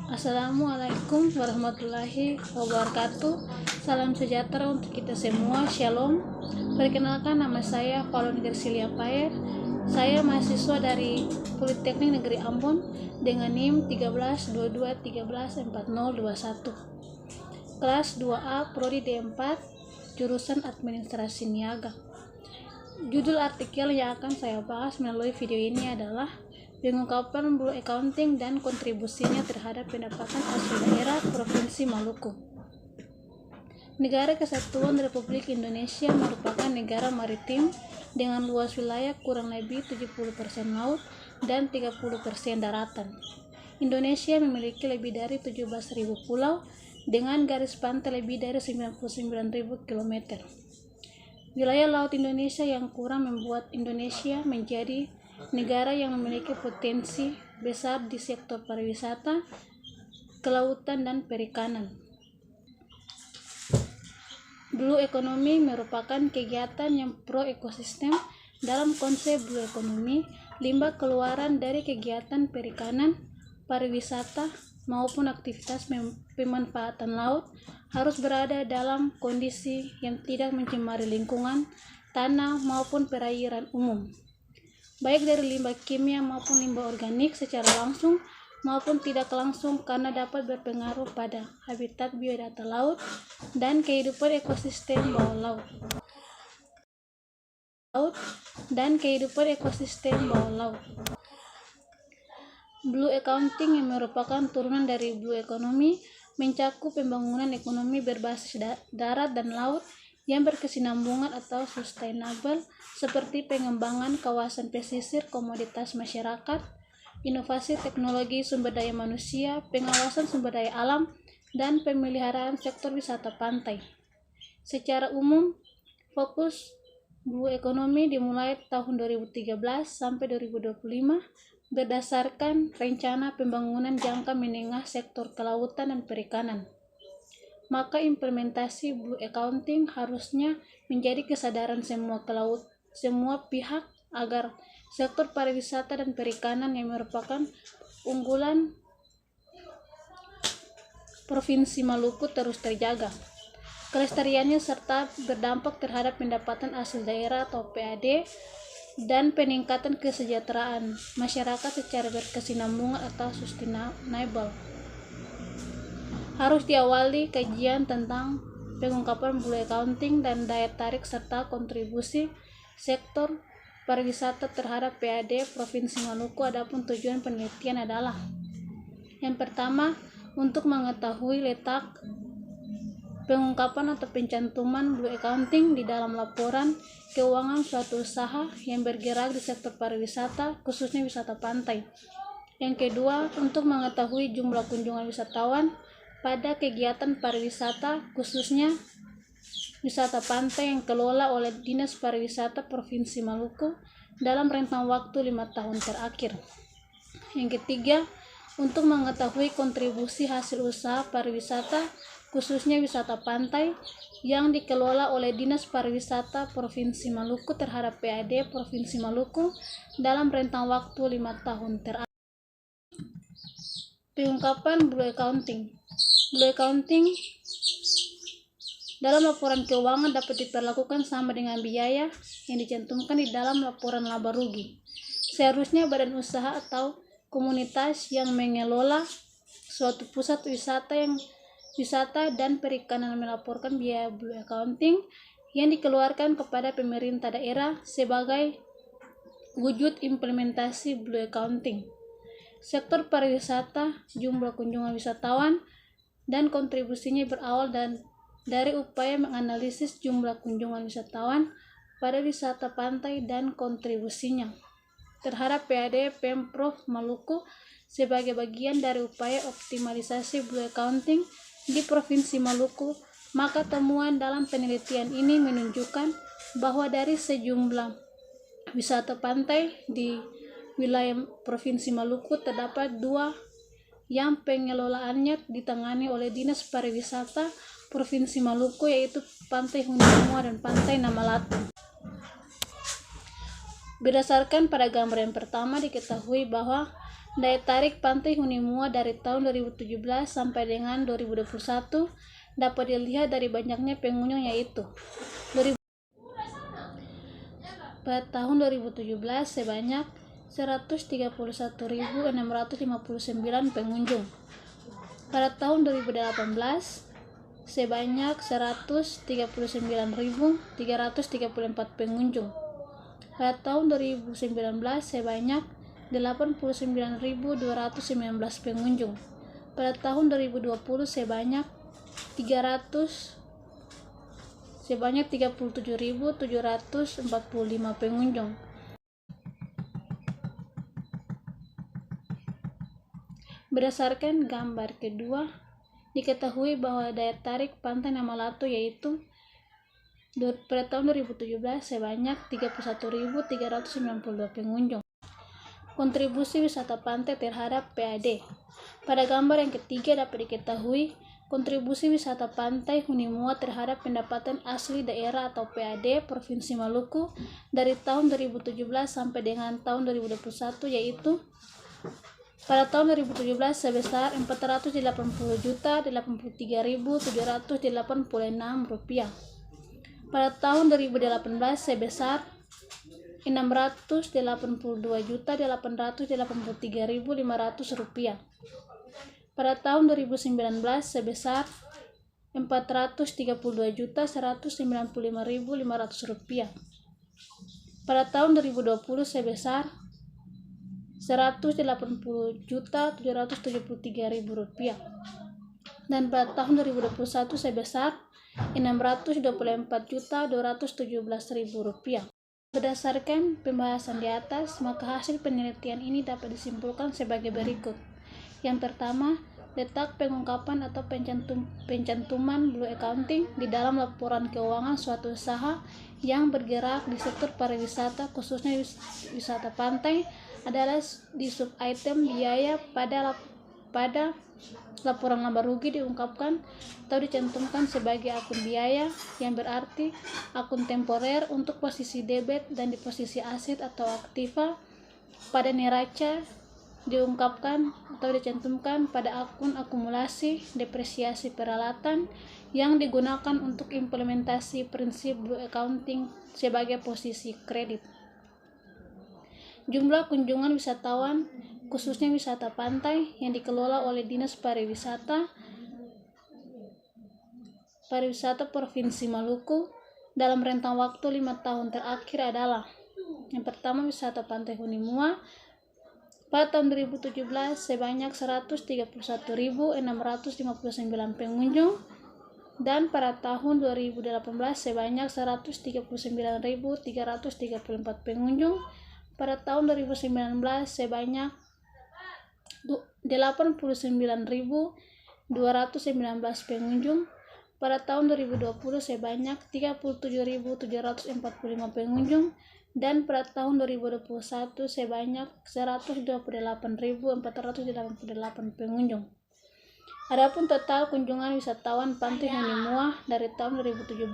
Assalamualaikum warahmatullahi wabarakatuh. Salam sejahtera untuk kita semua. Shalom. Perkenalkan, nama saya Paulon Gersilia Paer. Saya mahasiswa dari Politeknik Negeri Ambon dengan NIM 1322134021. Kelas 2A Prodi D4, jurusan Administrasi Niaga. Judul artikel yang akan saya bahas melalui video ini adalah pengungkapan Blue Accounting dan kontribusinya terhadap pendapatan asli daerah Provinsi Maluku. Negara Kesatuan Republik Indonesia merupakan negara maritim dengan luas wilayah kurang lebih 70% laut dan 30% daratan. Indonesia memiliki lebih dari 17.000 pulau dengan garis pantai lebih dari 99.000 km. Wilayah laut Indonesia yang kurang membuat Indonesia menjadi negara yang memiliki potensi besar di sektor pariwisata, kelautan, dan perikanan. Blue Economy merupakan kegiatan yang pro ekosistem. Dalam konsep Blue Economy, limbah keluaran dari kegiatan perikanan, pariwisata, maupun aktivitas pemanfaatan laut harus berada dalam kondisi yang tidak mencemari lingkungan, tanah, maupun perairan umum, baik dari limbah kimia maupun limbah organik secara langsung maupun tidak langsung, karena dapat berpengaruh pada habitat biodata laut dan kehidupan ekosistem bawah laut. Blue Accounting yang merupakan turunan dari Blue Economy mencakup pembangunan ekonomi berbasis darat dan laut yang berkesinambungan atau sustainable, seperti pengembangan kawasan pesisir, komoditas masyarakat, inovasi teknologi sumber daya manusia, pengawasan sumber daya alam, dan pemeliharaan sektor wisata pantai. Secara umum, fokus Blue Economy dimulai tahun 2013 sampai 2025 berdasarkan rencana pembangunan jangka menengah sektor kelautan dan perikanan. Maka implementasi Blue Accounting harusnya menjadi kesadaran semua pihak agar sektor pariwisata dan perikanan yang merupakan unggulan Provinsi Maluku terus terjaga. Kelestariannya serta berdampak terhadap pendapatan asli daerah atau PAD dan peningkatan kesejahteraan masyarakat secara berkesinambungan atau sustainable. Harus diawali kajian tentang pengungkapan Blue Accounting dan daya tarik serta kontribusi sektor pariwisata terhadap PAD Provinsi Maluku. Adapun tujuan penelitian adalah: yang pertama, untuk mengetahui letak pengungkapan atau pencantuman Blue Accounting di dalam laporan keuangan suatu usaha yang bergerak di sektor pariwisata, khususnya wisata pantai. Yang kedua, untuk mengetahui jumlah kunjungan wisatawan pada kegiatan pariwisata, khususnya wisata pantai yang kelola oleh Dinas Pariwisata Provinsi Maluku dalam rentang waktu 5 tahun terakhir. Yang ketiga, untuk mengetahui kontribusi hasil usaha pariwisata, khususnya wisata pantai yang dikelola oleh Dinas Pariwisata Provinsi Maluku terhadap PAD Provinsi Maluku dalam rentang waktu 5 tahun terakhir. Pengungkapan Blue Accounting. Blue Accounting dalam laporan keuangan dapat diperlakukan sama dengan biaya yang dicantumkan di dalam laporan laba rugi. Seharusnya badan usaha atau komunitas yang mengelola suatu pusat wisata dan perikanan melaporkan biaya Blue Accounting yang dikeluarkan kepada pemerintah daerah sebagai wujud implementasi Blue Accounting. Sektor pariwisata, jumlah kunjungan wisatawan dan kontribusinya berawal dari upaya menganalisis jumlah kunjungan wisatawan pada wisata pantai dan kontribusinya terhadap PAD Pemprov Maluku sebagai bagian dari upaya optimalisasi Blue Accounting di Provinsi Maluku. Maka temuan dalam penelitian ini menunjukkan bahwa dari sejumlah wisata pantai di wilayah Provinsi Maluku terdapat 2 yang pengelolaannya ditangani oleh Dinas Pariwisata Provinsi Maluku, yaitu Pantai Hunimua dan Pantai Namalatu. Berdasarkan pada gambar yang pertama, diketahui bahwa Daya tarik Pantai Hunimua dari tahun 2017 sampai dengan 2021 dapat dilihat dari banyaknya pengunjung, yaitu pada tahun 2017 sebanyak 131.659 pengunjung. Pada tahun 2018 sebanyak 139.334 pengunjung. Pada tahun 2019 sebanyak 89.219 pengunjung. Pada tahun 2020 sebanyak 37.745 pengunjung. Berdasarkan gambar kedua, diketahui bahwa daya tarik Pantai Namalato yaitu pada tahun 2017 sebanyak 31.392 pengunjung. Kontribusi wisata pantai terhadap PAD. Pada gambar yang ketiga dapat diketahui kontribusi wisata Pantai Hunimua terhadap pendapatan asli daerah atau PAD Provinsi Maluku dari tahun 2017 sampai dengan tahun 2021, yaitu pada tahun 2017 sebesar Rp480.83.786. Pada tahun 2018 sebesar Rp682.883.500. Pada tahun 2019 sebesar Rp432.195.500. Pada tahun 2020 sebesar Rp180.773.000. Dan pada tahun 2021 sebesar Rp624.217.000. Berdasarkan pembahasan di atas, maka hasil penelitian ini dapat disimpulkan sebagai berikut. Yang pertama, letak pengungkapan atau pencantuman Blue Accounting di dalam laporan keuangan suatu usaha yang bergerak di sektor pariwisata, khususnya wisata pantai, adalah di sub-item biaya pada laporan laba rugi diungkapkan atau dicantumkan sebagai akun biaya, yang berarti akun temporer untuk posisi debit, dan di posisi aset atau aktiva pada neraca diungkapkan atau dicantumkan pada akun akumulasi depresiasi peralatan yang digunakan untuk implementasi prinsip Blue Accounting sebagai posisi kredit. Jumlah kunjungan wisatawan khususnya wisata pantai yang dikelola oleh Dinas Pariwisata Provinsi Maluku dalam rentang waktu 5 tahun terakhir adalah: yang pertama, wisata Pantai Hunimua pada tahun 2017 sebanyak 131.659 pengunjung, dan pada tahun 2018 sebanyak 139.334 pengunjung. Pada tahun 2019 sebanyak 89.219 pengunjung. Pada tahun 2020 sebanyak 37.745 pengunjung, dan pada tahun 2021 sebanyak 128.488 pengunjung. Adapun total kunjungan wisatawan Pantai Hunimua dari tahun 2017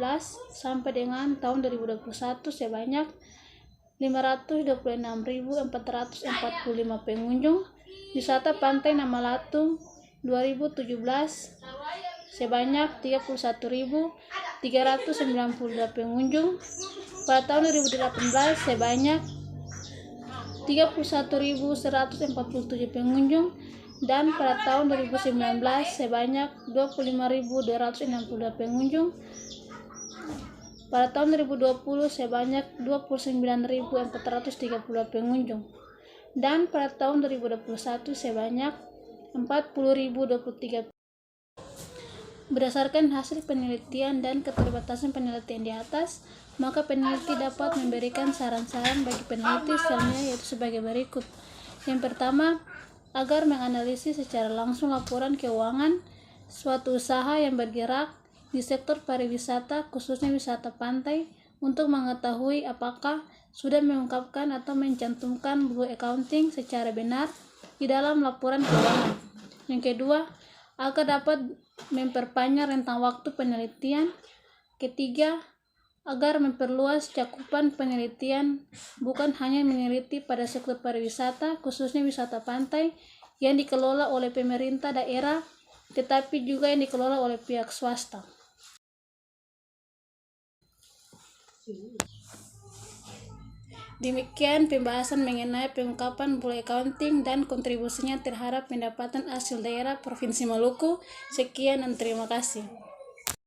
sampai dengan tahun 2021 sebanyak 526.445 pengunjung. Wisata Pantai Namalato 2017 sebanyak 31.392 pengunjung. Pada tahun 2018 sebanyak 31.147 pengunjung, dan pada tahun 2019 sebanyak 25.262 pengunjung. Pada tahun 2020 sebanyak 29.432 pengunjung, dan pada tahun 2021 sebanyak 40.023. Berdasarkan hasil penelitian dan keterbatasan penelitian di atas, maka peneliti dapat memberikan saran-saran bagi peneliti selanjutnya, yaitu sebagai berikut. Yang pertama, agar menganalisis secara langsung laporan keuangan suatu usaha yang bergerak di sektor pariwisata, khususnya wisata pantai, untuk mengetahui apakah sudah mengungkapkan atau mencantumkan Blue Accounting secara benar di dalam laporan keuangan. Yang kedua, agar dapat memperpanjang rentang waktu penelitian. Ketiga, agar memperluas cakupan penelitian, bukan hanya meneliti pada sektor pariwisata, khususnya wisata pantai yang dikelola oleh pemerintah daerah, tetapi juga yang dikelola oleh pihak swasta. Demikian pembahasan mengenai pengungkapan Blue Accounting dan kontribusinya terhadap pendapatan asli daerah Provinsi Maluku. Sekian dan terima kasih.